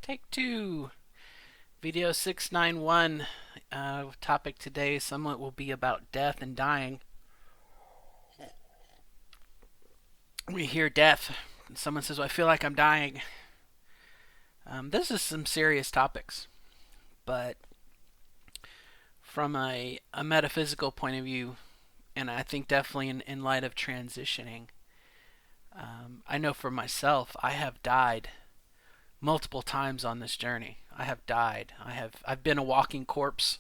Take two. Video 691. Topic today somewhat will be about death and dying. We hear death, and someone says, well, I feel like I'm dying. This is some serious topics, but from a metaphysical point of view, and I think definitely in light of transitioning, I know for myself, I have died multiple times on this journey. I have died. I've been a walking corpse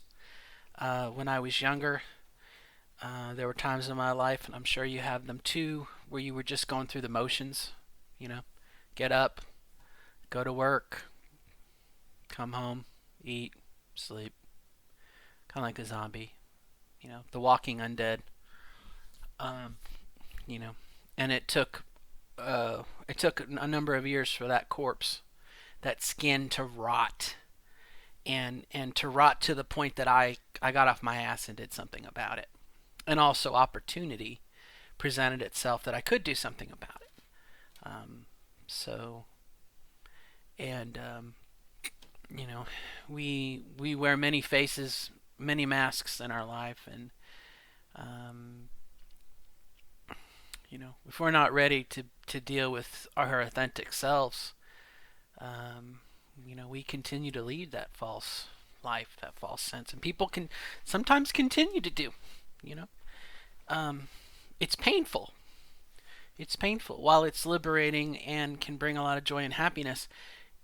when I was younger. There were times in my life, and I'm sure you have them too, where you were just going through the motions. You know, get up, go to work, come home, eat, sleep. Kind of like a zombie. The walking undead. Um, you know, and it took a number of years for that corpse, that skin to rot, and to rot to the point that I got off my ass and did something about it. And also opportunity presented itself that I could do something about it. Um, so and we wear many faces, many masks in our life, and um, if we're not ready to deal with our authentic selves, um, we continue to lead that false life, that false sense, and people can sometimes continue to do. You know, um, it's painful. It's painful. While it's liberating and can bring a lot of joy and happiness,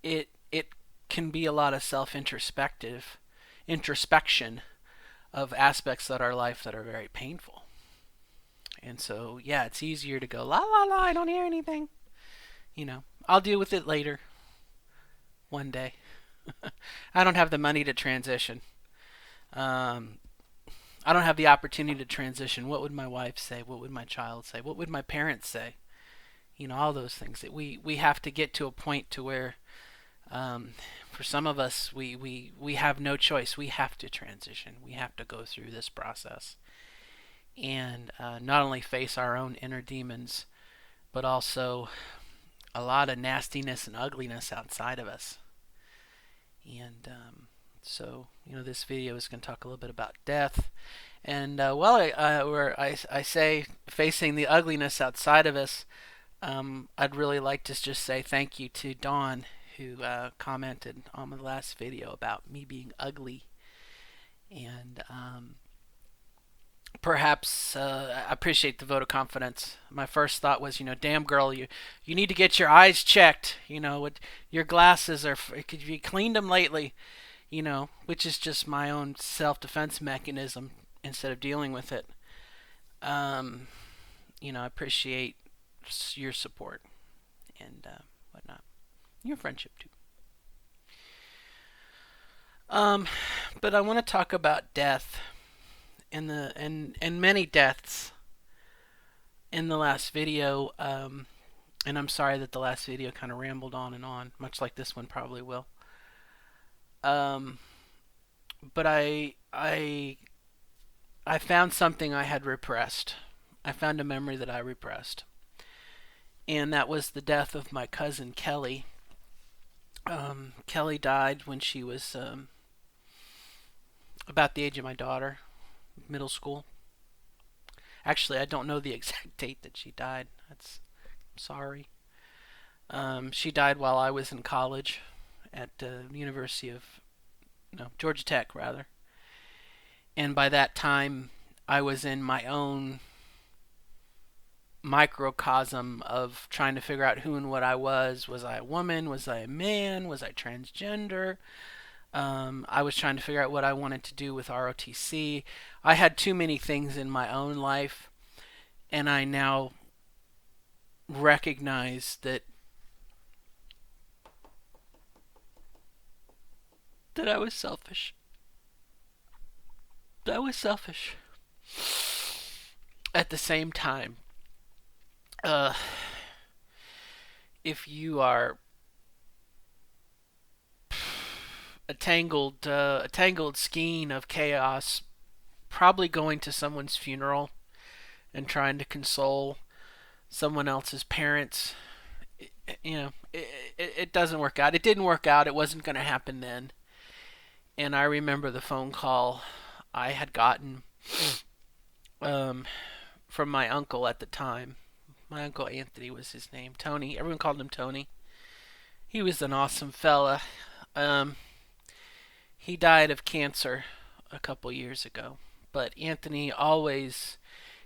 it can be a lot of self introspection of aspects of our life that are very painful. And so, yeah, it's easier to go la la la. I don't hear anything. I'll deal with it later, one day. I don't have the money to transition. Um, I don't have the opportunity to transition. What would my wife say? What would my child say? What would my parents say? All those things that we have to get to a point to where, um, for some of us, we have no choice. We have to transition. We have to go through this process and not only face our own inner demons, but also a lot of nastiness and ugliness outside of us. And so, this video is going to talk a little bit about death. And where I say facing the ugliness outside of us, I'd really like to just say thank you to Dawn, who commented on the last video about me being ugly. And perhaps I appreciate the vote of confidence. My first thought was, damn girl, you need to get your eyes checked. Your glasses are. Could you cleaned them lately? Which is just my own self-defense mechanism instead of dealing with it. Um, I appreciate your support and whatnot, your friendship too. Um, but I want to talk about death and many deaths in the last video. And I'm sorry that the last video kind of rambled on, much like this one probably will. Um, but I found something I had repressed. I found a memory that I repressed, and that was the death of my cousin Kelly. Kelly died when she was about the age of my daughter, middle school. Actually, I don't know the exact date that she died. I'm sorry. She died while I was in college at the University of no Georgia Tech rather, and by that time I was in my own microcosm of trying to figure out who and what I was. Was I a woman? Was I a man? Was I transgender? I was trying to figure out what I wanted to do with ROTC. I had too many things in my own life, and I now recognize that I was selfish. I was selfish. At the same time, uh, if you are a tangled skein of chaos, probably going to someone's funeral and trying to console someone else's parents, it doesn't work out. It didn't work out. It wasn't going to happen then. And I remember the phone call I had gotten um, from my uncle at the time. My uncle Anthony was his name. Tony. Everyone called him Tony. He was an awesome fella. Um, he died of cancer a couple years ago. But Anthony always,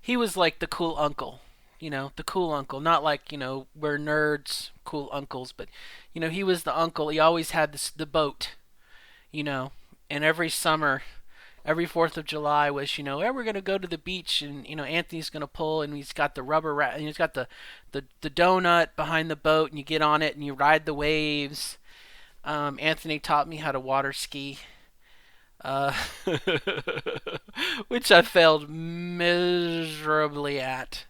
he was like the cool uncle. The cool uncle. Not like, we're nerds, cool uncles, but, he was the uncle. He always had the boat, you know, and every summer, every 4th of July was, we're going to go to the beach, and, Anthony's going to pull, and he's got the and he's got the donut behind the boat, and you get on it, and you ride the waves. Anthony taught me how to water ski, uh, which I failed miserably at.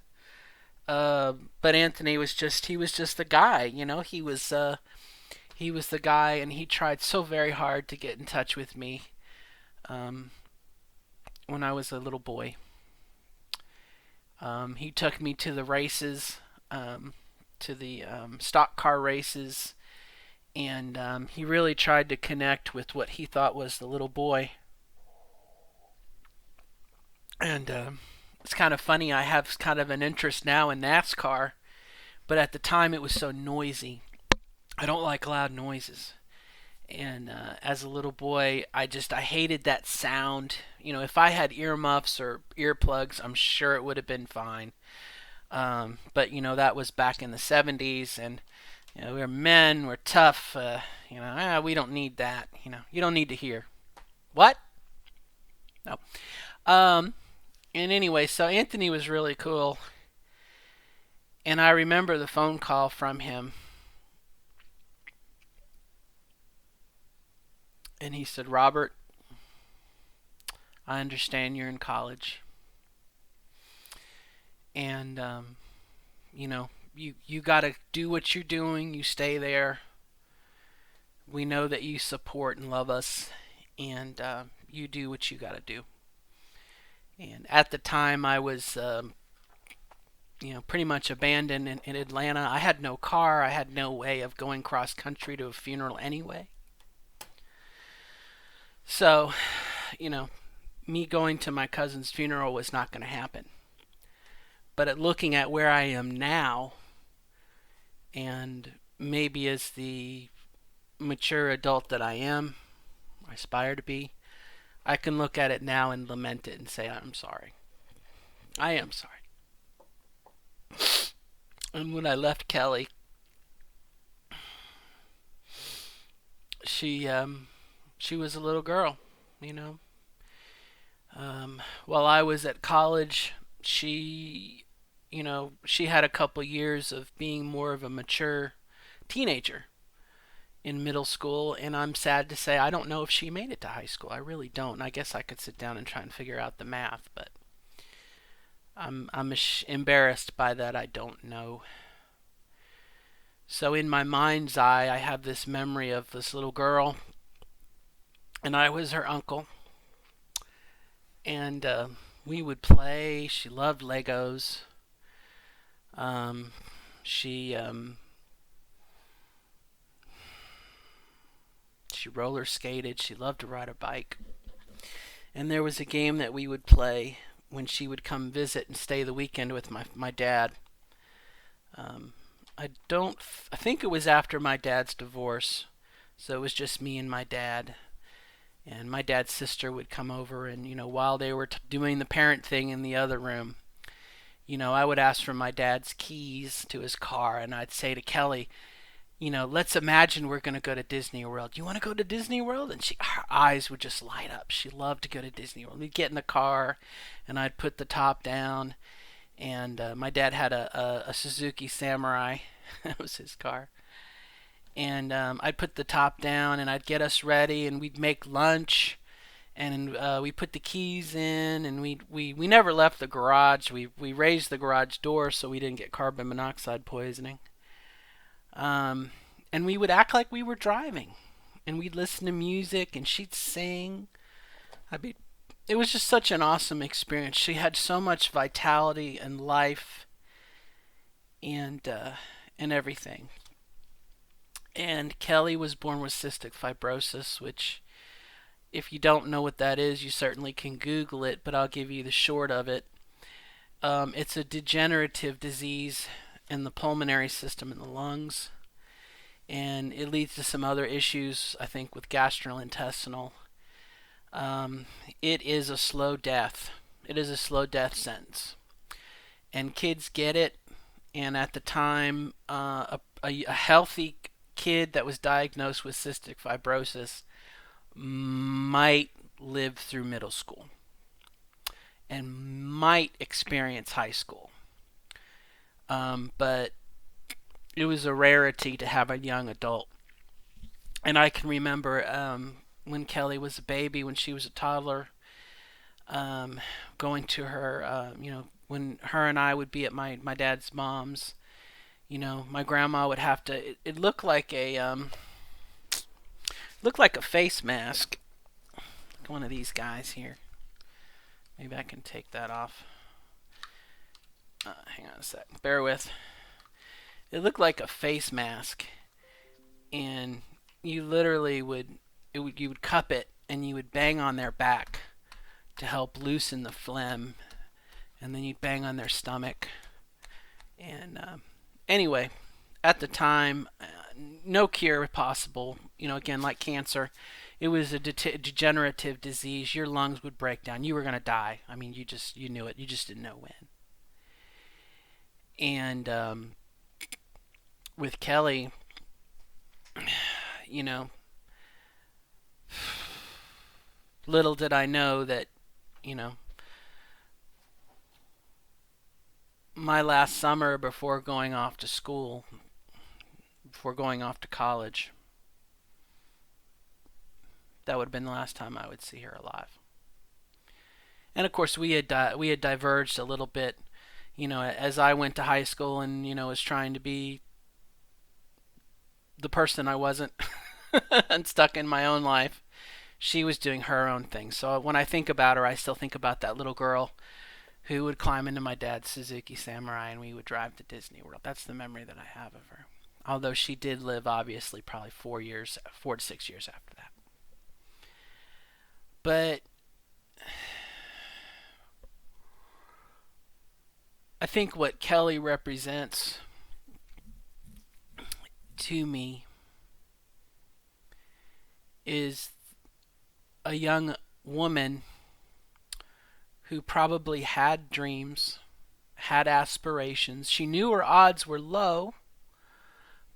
But Anthony he was just the guy, he was the guy, and he tried so very hard to get in touch with me, um, when I was a little boy. He took me to the races, to the stock car races, and he really tried to connect with what he thought was the little boy. And it's kind of funny, I have kind of an interest now in NASCAR, but at the time it was so noisy. I don't like loud noises. And as a little boy, I hated that sound. If I had earmuffs or earplugs, I'm sure it would have been fine. But that was back in the 70s, and we're men, we're tough. We don't need that. You don't need to hear. What? No. And anyway, so Anthony was really cool, and I remember the phone call from him, and he said, "Robert, I understand you're in college, and you got to do what you're doing. You stay there. We know that you support and love us, and you do what you got to do." And at the time, I was, pretty much abandoned in Atlanta. I had no car. I had no way of going cross country to a funeral anyway. So, me going to my cousin's funeral was not going to happen. But looking at where I am now, and maybe as the mature adult that I am, I aspire to be, I can look at it now and lament it and say, I'm sorry. I am sorry. And when I left Kelly, she was a little girl, While I was at college, she had a couple years of being more of a mature teenager in middle school, and I'm sad to say I don't know if she made it to high school. I really don't. And I guess I could sit down and try and figure out the math, but I'm embarrassed by that. I don't know. So in my mind's eye, I have this memory of this little girl, and I was her uncle, and we would play. She loved Legos. She She roller skated. She loved to ride a bike. And there was a game that we would play when she would come visit and stay the weekend with my dad. Um, I think it was after my dad's divorce. So it was just me and my dad. And my dad's sister would come over, and, while they were doing the parent thing in the other room, I would ask for my dad's keys to his car, and I'd say to Kelly, let's imagine we're going to go to Disney World. You want to go to Disney World? And her eyes would just light up. She loved to go to Disney World. We'd get in the car, and I'd put the top down. And my dad had a Suzuki Samurai. That was his car. And I'd put the top down, and I'd get us ready, and we'd make lunch. And we put the keys in, and we never left the garage. We raised the garage door so we didn't get carbon monoxide poisoning. And we would act like we were driving, and we'd listen to music, and she'd sing. It was just such an awesome experience. She had so much vitality and life, and everything. And Kelly was born with cystic fibrosis, which, if you don't know what that is, you certainly can Google it, but I'll give you the short of it. It's a degenerative disease in the pulmonary system in the lungs, and it leads to some other issues, I think, with gastrointestinal. Um, it is a slow death. It is a slow death sentence. And kids get it, and at the time, a healthy kid that was diagnosed with cystic fibrosis might live through middle school and might experience high school. But it was a rarity to have a young adult. And I can remember when Kelly was a baby, when she was a toddler, going to her, when her and I would be at my dad's mom's, my grandma would have to. It looked like a face mask. One of these guys here. Maybe I can take that off. Hang on a sec. Bear with. It looked like a face mask, and you literally you would cup it and you would bang on their back to help loosen the phlegm, and then you'd bang on their stomach. And anyway, at the time, no cure possible. Again, like cancer, it was a degenerative disease. Your lungs would break down. You were going to die. I mean, you knew it. You just didn't know when. And with Kelly, you know, little did I know that, my last summer before going off to school, before going off to college, that would have been the last time I would see her alive. And of course, we had diverged a little bit, as I went to high school and was trying to be the person I wasn't, and stuck in my own life. She was doing her own thing. So when I think about her, I still think about that little girl who would climb into my dad's Suzuki Samurai and we would drive to Disney World. That's the memory that I have of her. Although she did live, obviously, probably 4 to 6 years after that. But I think what Kelly represents to me is a young woman who probably had dreams, had aspirations. She knew her odds were low,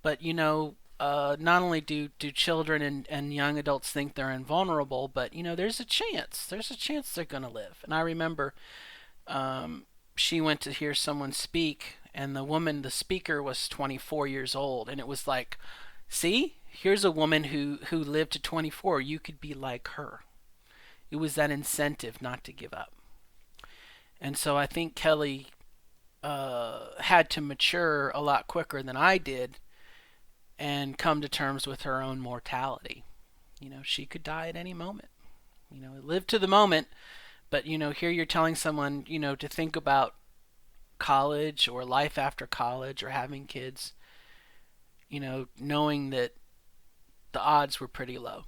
but not only do children and young adults think they're invulnerable, but there's a chance. There's a chance they're going to live. And I remember she went to hear someone speak, and the speaker was 24 years old, and it was like, see, here's a woman who lived to 24. You could be like her. It was that incentive not to give up. And so I think Kelly had to mature a lot quicker than I did and come to terms with her own mortality. She could die at any moment. Live to the moment, but here you're telling someone, to think about college or life after college or having kids, knowing that the odds were pretty low.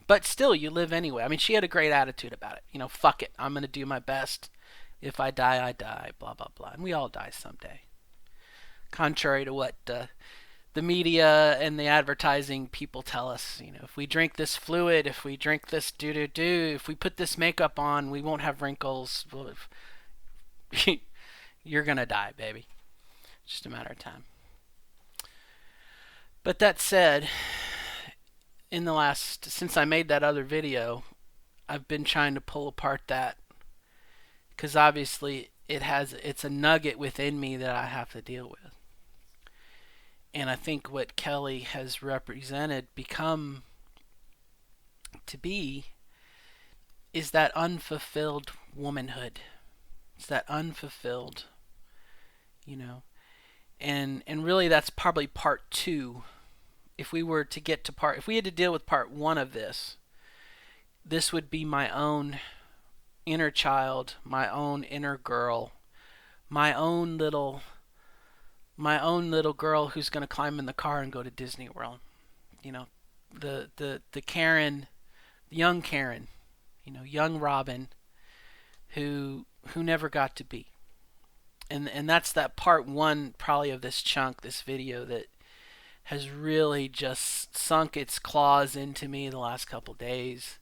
But still, you live anyway. I mean, she had a great attitude about it. Fuck it. I'm going to do my best. If I die, I die. Blah, blah, blah. And we all die someday. Contrary to what the media and the advertising people tell us, if we drink this fluid, if we drink this do-do-do, if we put this makeup on, we won't have wrinkles. Well, you're going to die, baby. It's just a matter of time. But that said, since I made that other video, I've been trying to pull apart that, because obviously it's a nugget within me that I have to deal with. And I think what Kelly has become to be, is that unfulfilled womanhood. It's that unfulfilled, and really that's probably part 2. If we had to deal with part 1 of this would be my own inner child, my own inner girl, my own little girl who's going to climb in the car and go to Disney World. You know, the Karen, young Karen, young Robin, who never got to be. And that's that part one probably of this chunk, this video, that has really just sunk its claws into me the last couple days.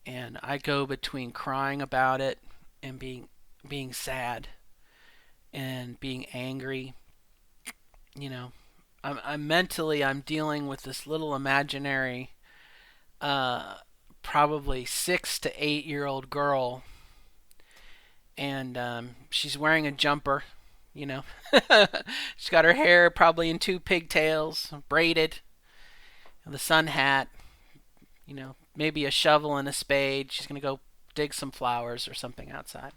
And I go between crying about it and being sad and being angry. You know, I'm mentally I'm dealing with this little imaginary, uh, probably 6 to 8 year old girl, and she's wearing a jumper. You know, she's got her hair probably in two pigtails, braided, the sun hat. Maybe a shovel and a spade. She's gonna go dig some flowers or something outside.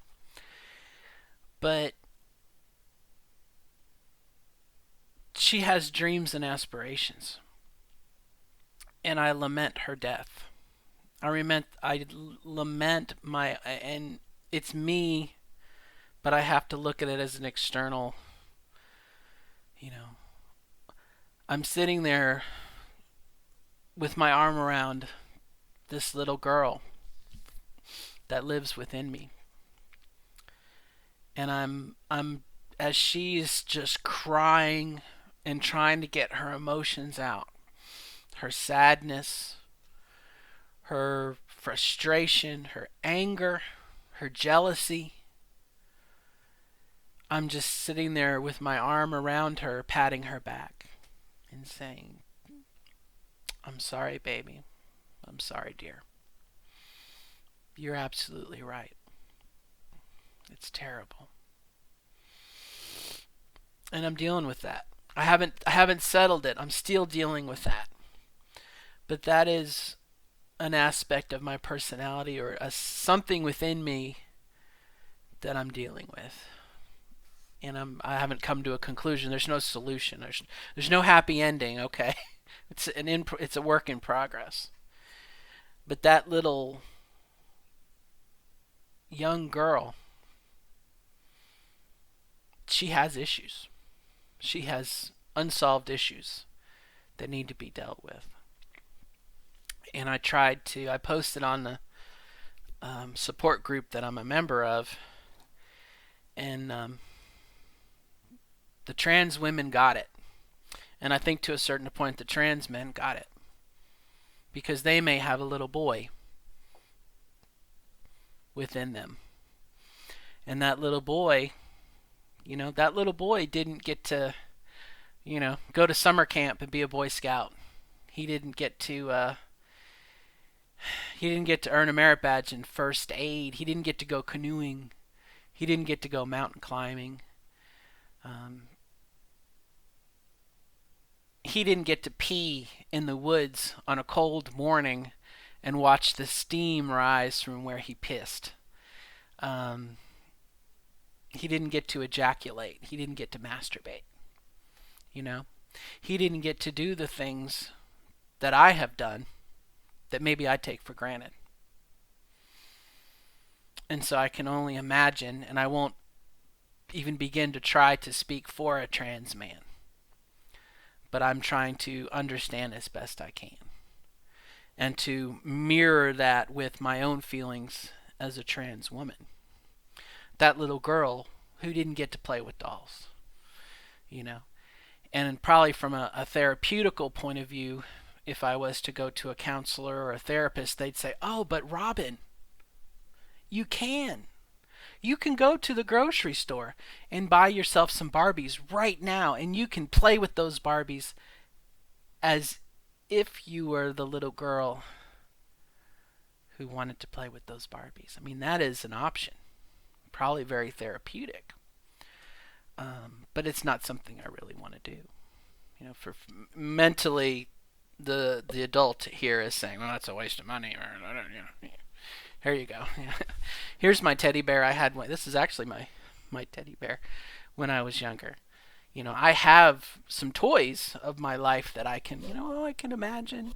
But she has dreams and aspirations, and I lament her death. I lament my, and it's me, but I have to look at it as an external. You know, I'm sitting there with my arm around this little girl that lives within me, and I'm as she's just crying and trying to get her emotions out, her sadness, her frustration, her anger, her jealousy. I'm just sitting there with my arm around her, patting her back and saying, I'm sorry, baby. I'm sorry, dear. You're absolutely right. It's terrible. And I'm dealing with that. I haven't settled it. I'm still dealing with that. But that is an aspect of my personality, or something within me that I'm dealing with. And I haven't come to a conclusion. There's no solution. There's no happy ending, okay? It's a work in progress. But that little young girl, she has issues. She has unsolved issues that need to be dealt with. And I posted on the support group that I'm a member of, and the trans women got it. And I think to a certain point the trans men got it. Because they may have a little boy within them. And that little boy, didn't get to, go to summer camp and be a Boy Scout. He didn't get to earn a merit badge in first aid. He didn't get to go canoeing. He didn't get to go mountain climbing. He didn't get to pee in the woods on a cold morning and watch the steam rise from where he pissed. He didn't get to ejaculate. He didn't get to masturbate. He didn't get to do the things that I have done that maybe I take for granted. And so I can only imagine, and I won't even begin to try to speak for a trans man, but I'm trying to understand as best I can and to mirror that with my own feelings as a trans woman. That little girl who didn't get to play with dolls, and probably from a therapeutical point of view, if I was to go to a counselor or a therapist, they'd say, oh, but Robin, you can go to the grocery store and buy yourself some Barbies right now, and you can play with those Barbies as if you were the little girl who wanted to play with those Barbies. I mean, that is an option. Probably very therapeutic. But it's not something I really want to do. For mentally, the adult here is saying, well, that's a waste of money. Here you go. Here's my teddy bear. This is actually my teddy bear when I was younger. I have some toys of my life that I can, I can imagine,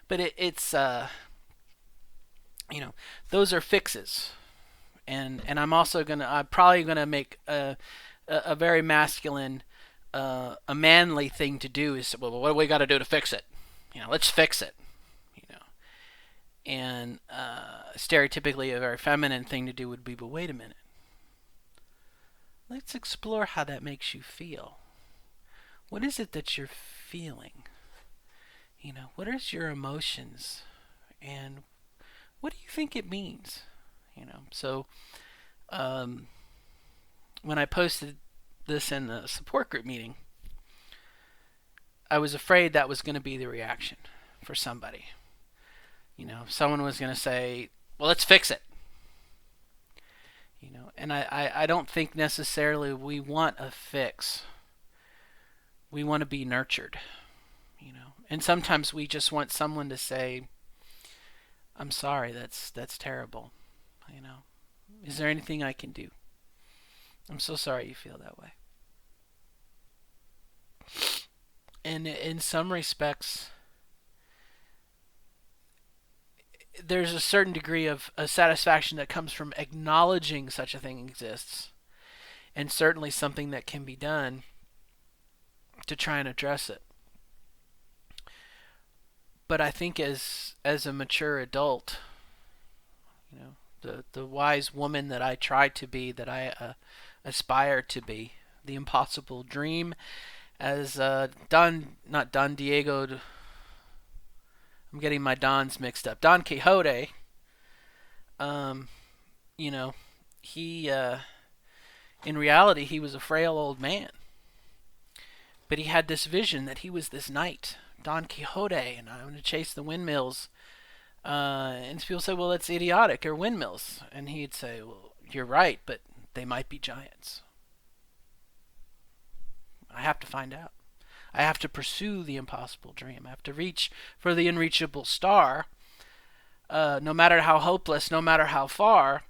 but it's those are fixes. And I'm probably gonna make a very masculine, a manly thing to do is, well, what do we got to do to fix it? let's fix it. You know, and stereotypically a very feminine thing to do would be, but wait a minute. Let's explore how that makes you feel. What is it that you're feeling? What is your emotions? And what do you think it means? So when I posted this in the support group meeting, I was afraid that was going to be the reaction for somebody. Someone was going to say, well, let's fix it. And I don't think necessarily we want a fix. We want to be nurtured. And sometimes we just want someone to say, I'm sorry, that's terrible. Is there anything I can do? I'm so sorry you feel that way. And in some respects, there's a certain degree of a satisfaction that comes from acknowledging such a thing exists, and certainly something that can be done to try and address it. But I think as a mature adult, the wise woman that I try to be, that I aspire to be, the impossible dream, as not Don Diego. I'm getting my Dons mixed up. Don Quixote. He in reality he was a frail old man, but he had this vision that he was this knight, Don Quixote, and I'm going to chase the windmills. And people say, well, that's idiotic, or windmills. And he'd say, well, you're right, but they might be giants. I have to find out. I have to pursue the impossible dream. I have to reach for the unreachable star. No matter how hopeless, no matter how far,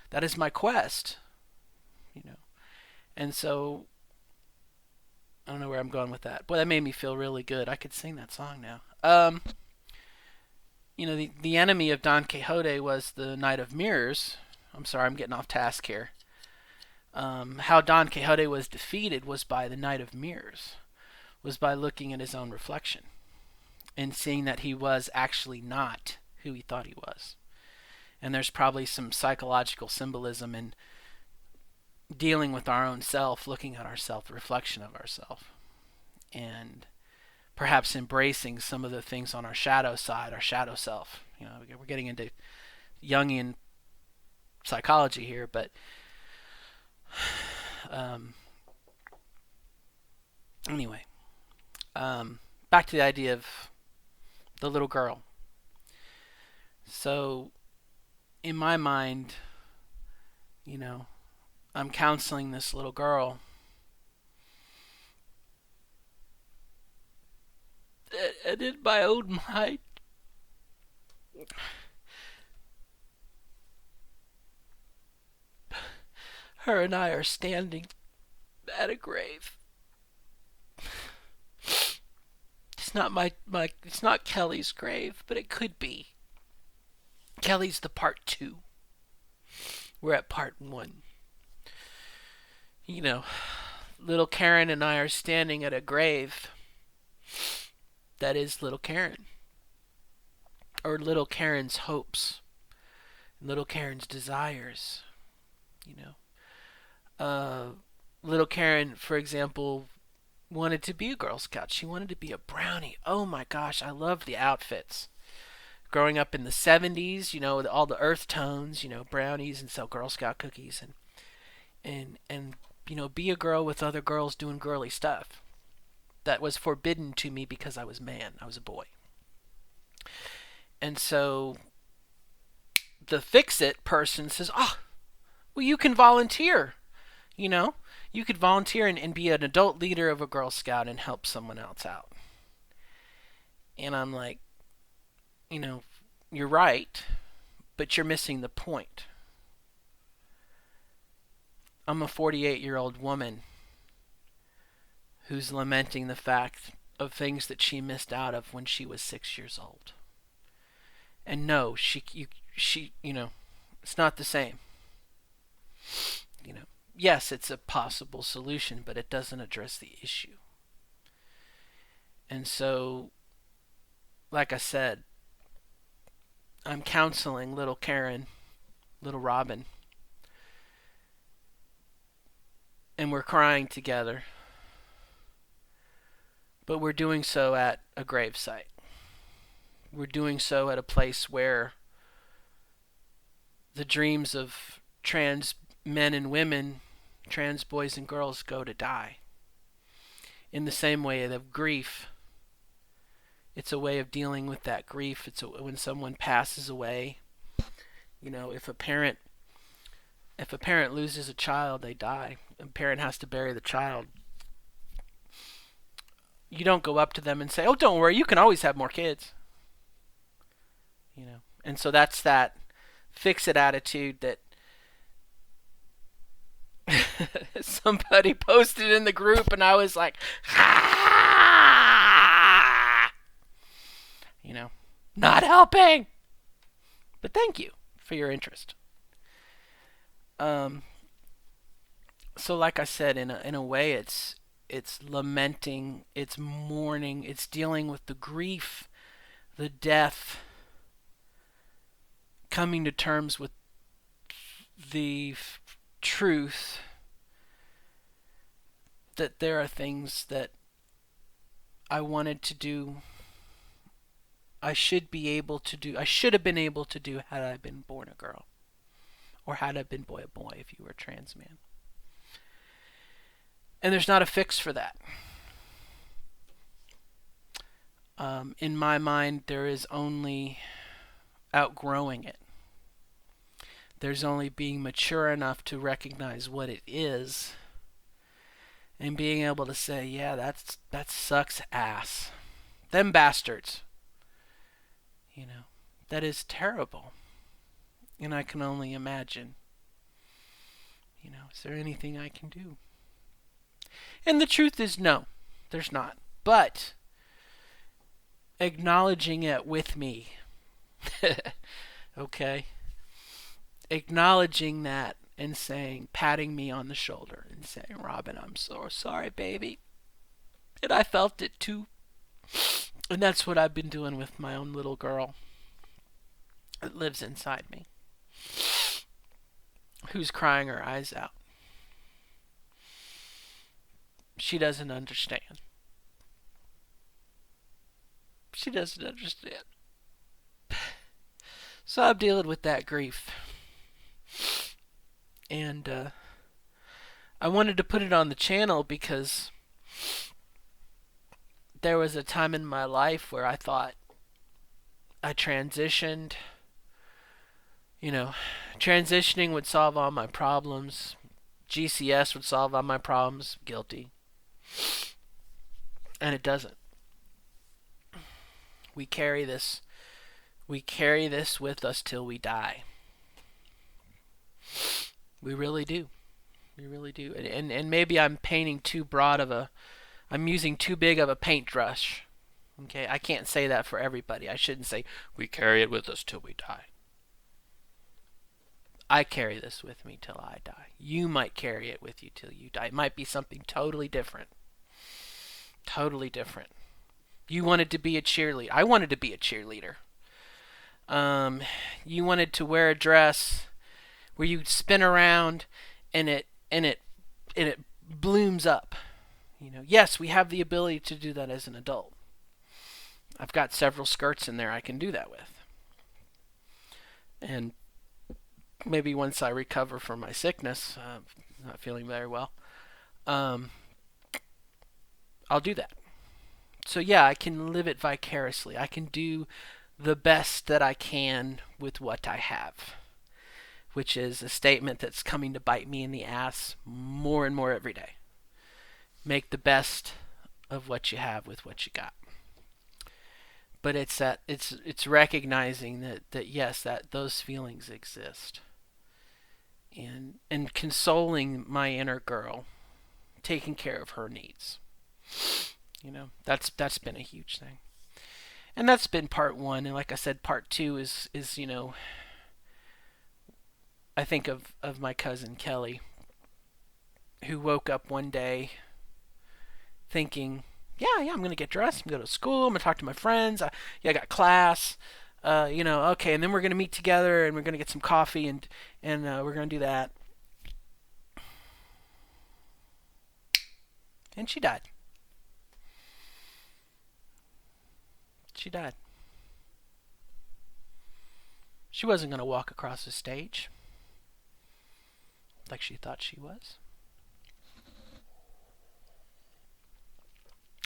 that is my quest. And so, I don't know where I'm going with that. Boy, that made me feel really good. I could sing that song now. The enemy of Don Quixote was the Knight of Mirrors. I'm sorry, I'm getting off task here. How Don Quixote was defeated was by the Knight of Mirrors, was by looking at his own reflection and seeing that he was actually not who he thought he was. And there's probably some psychological symbolism in dealing with our own self, looking at ourself, the reflection of ourself, and perhaps embracing some of the things on our shadow side, our shadow self. We're getting into Jungian psychology here, but anyway, back to the idea of the little girl. So, in my mind, I'm counseling this little girl. And in my own mind, her and I are standing at a grave. It's not it's not Kelly's grave, but it could be. Kelly's the part 2. We're at part 1. Little Karen and I are standing at a grave that is little Karen. Or little Karen's hopes. Little Karen's desires. Little Karen, for example, wanted to be a Girl Scout. She wanted to be a brownie. Oh my gosh, I loved the outfits. Growing up in the 70s, all the earth tones, brownies, and sell Girl Scout cookies, and be a girl with other girls doing girly stuff. That was forbidden to me because I was man. I was a boy. And so the fix-it person says, well, you can volunteer. You could volunteer and be an adult leader of a Girl Scout and help someone else out. And I'm like, you're right, but you're missing the point. I'm a 48-year-old woman who's lamenting the fact of things that she missed out of when she was 6 years old. And no, she it's not the same. Yes, it's a possible solution, but it doesn't address the issue. And so like I said, I'm counseling little Karen, little Robin, and we're crying together, but we're doing so at a gravesite. We're doing so at a place where the dreams of trans men and women, trans boys and girls go to die. In the same way of grief, it's a way of dealing with that grief. When someone passes away, if a parent loses a child, they die. A parent has to bury the child. You don't go up to them and say, "Oh, don't worry, you can always have more kids." And so that's that fix-it attitude that somebody posted in the group, and I was like, ah! Not helping. But thank you for your interest. So like I said, in a way, it's lamenting, it's mourning, it's dealing with the grief, the death, coming to terms with the truth that there are things that I wanted to do, I should have been able to do had I been born a girl, or had I been boy a boy if you were a trans man. And there's not a fix for that. In my mind, there is only outgrowing it. There's only being mature enough to recognize what it is, and being able to say, yeah, that sucks ass. Them bastards. That is terrible. And I can only imagine, is there anything I can do? And the truth is, no, there's not. But acknowledging it with me, okay? Acknowledging that and saying, patting me on the shoulder and saying, "Robin, I'm so sorry, baby. And I felt it too." And that's what I've been doing with my own little girl that lives inside me, who's crying her eyes out. She doesn't understand. She doesn't understand. So I'm dealing with that grief. And I wanted to put it on the channel because there was a time in my life where I thought I transitioned. Transitioning would solve all my problems. GCS would solve all my problems. Guilty. And it doesn't. We carry this with us till we die. We really do. We really do. And maybe I'm painting too broad I'm using too big of a paintbrush. Okay, I can't say that for everybody. I shouldn't say we carry it with us till we die. I carry this with me till I die. You might carry it with you till you die. It might be something totally different. Totally different. You wanted to be a cheerleader. I wanted to be a cheerleader. You wanted to wear a dress where you spin around and it blooms up. Yes, we have the ability to do that as an adult. I've got several skirts in there I can do that with. And maybe once I recover from my sickness, not feeling very well, I'll do that. So yeah, I can live it vicariously. I can do the best that I can with what I have, which is a statement that's coming to bite me in the ass more and more every day. Make the best of what you have with what you got. But it's recognizing that yes, that those feelings exist. And consoling my inner girl, taking care of her needs. That's been a huge thing. And that's been part one. And like I said, part two is I think of my cousin Kelly, who woke up one day thinking Yeah, I'm gonna get dressed. I'm gonna go to school. I'm gonna talk to my friends. I got class. Okay, and then we're gonna meet together and we're gonna get some coffee and we're gonna do that. And she died. She died. She wasn't gonna walk across the stage like she thought she was.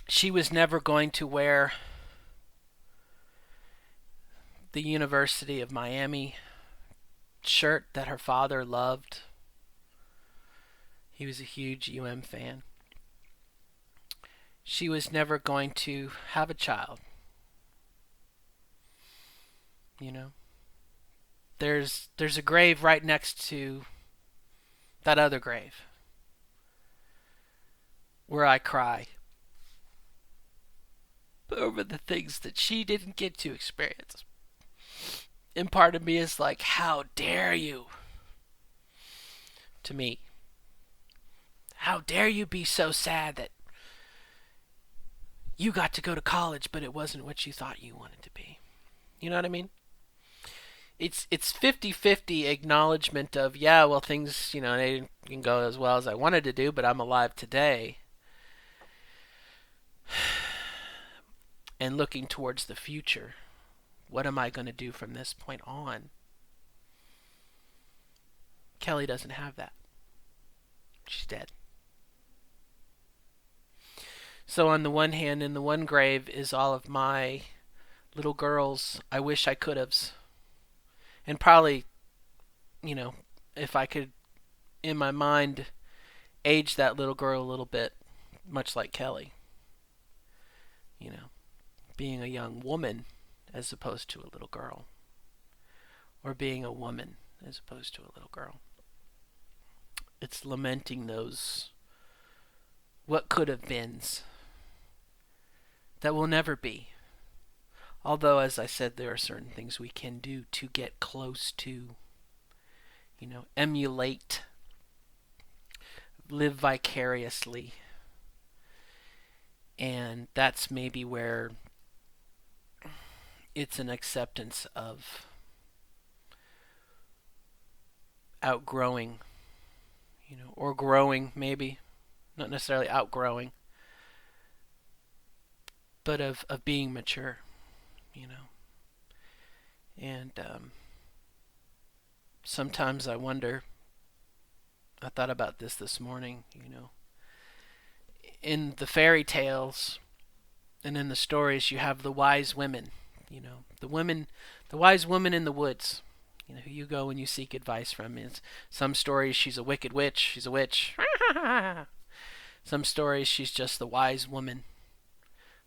She was never going to wear the University of Miami shirt that her father loved. He was a huge fan. She was never going to have a child. You know, there's a grave right next to that other grave where I cry over the things that she didn't get to experience. And part of me is like, how dare you? To me. How dare you be so sad that you got to go to college, but it wasn't what you thought you wanted to be. You know what I mean? It's 50-50 acknowledgement of, yeah, well, things, they didn't go as well as I wanted to do, but I'm alive today. And looking towards the future. What am I going to do from this point on? Kelly doesn't have that. She's dead. So on the one hand, in the one grave is all of my little girls I wish I could have's. And probably, if I could, in my mind, age that little girl a little bit, much like Kelly. Being a young woman as opposed to a little girl. Or being a woman as opposed to a little girl. It's lamenting those what could have beens that will never be. Although, as I said, there are certain things we can do to get close to, emulate, live vicariously. And that's maybe where it's an acceptance of outgrowing, or growing maybe, not necessarily outgrowing, but of being mature, And sometimes I wonder, I thought about this morning, in the fairy tales and in the stories you have the wise women, the wise woman in the woods, who you go and you seek advice from. Is some stories she's a wicked witch, she's a witch. Some stories she's just the wise woman,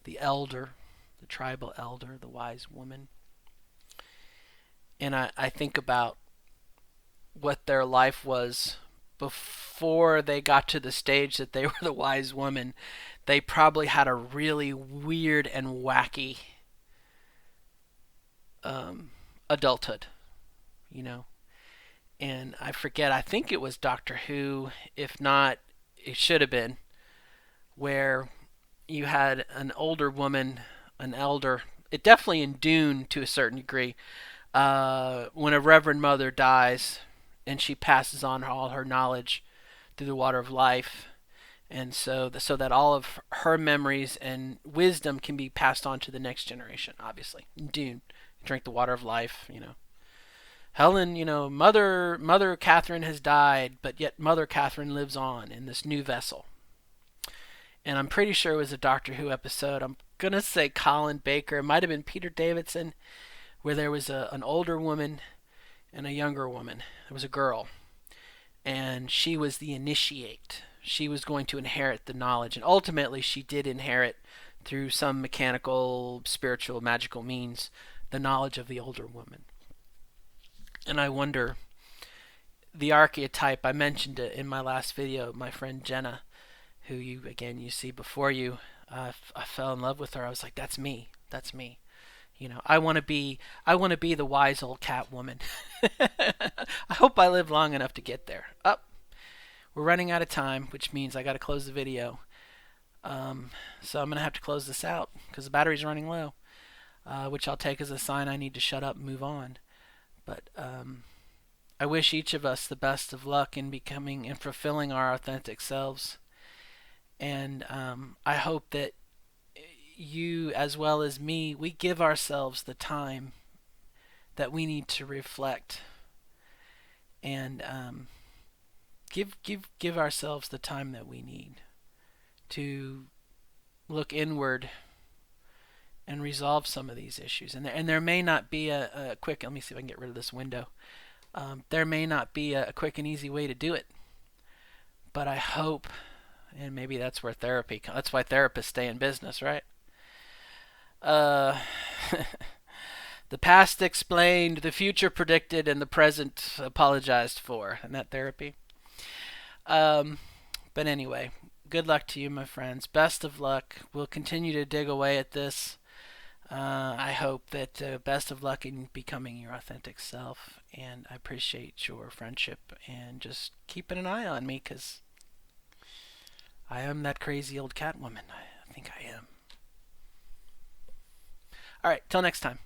the elder, the tribal elder, the wise woman. And I think about what their life was before they got to the stage that they were the wise woman. They probably had a really weird and wacky adulthood, And I forget, I think it was Doctor Who, if not, it should have been, where you had an older woman, an elder, it definitely in Dune to a certain degree, when a Reverend Mother dies and she passes on all her knowledge through the water of life, and so that all of her memories and wisdom can be passed on to the next generation. Obviously, in Dune, drink the water of life. Helen, Mother Catherine has died, but yet Mother Catherine lives on in this new vessel. And I'm pretty sure it was a Doctor Who episode. I'm gonna say Colin Baker. It might have been Peter Davidson, where there was an older woman and a younger woman. There was a girl, and she was the initiate. She was going to inherit the knowledge, and ultimately she did inherit, through some mechanical, spiritual, magical means, the knowledge of the older woman. And I wonder, the archetype, I mentioned it in my last video, my friend Jenna, who you see before you, I fell in love with her. I was like, that's me. I want to be the wise old cat woman. I hope I live long enough to get there. We're running out of time, which means I got to close the video. So I'm going to have to close this out because the battery's running low, which I'll take as a sign I need to shut up and move on. But I wish each of us the best of luck in becoming and fulfilling our authentic selves. And I hope that you, as well as me, we give ourselves the time that we need to reflect and give ourselves the time that we need to look inward and resolve some of these issues. And there may not be a quick. Let me see if I can get rid of this window. There may not be a quick and easy way to do it, but I hope, and maybe that's where therapy. That's why therapists stay in business, right? Uh, the past explained, the future predicted, and the present apologized for. Isn't that therapy? Um, but anyway, good luck to you, my friends. Best of luck. We'll continue to dig away at this. I hope that best of luck in becoming your authentic self, and I appreciate your friendship and just keeping an eye on me because I am that crazy old cat woman. I think I am. All right, till next time.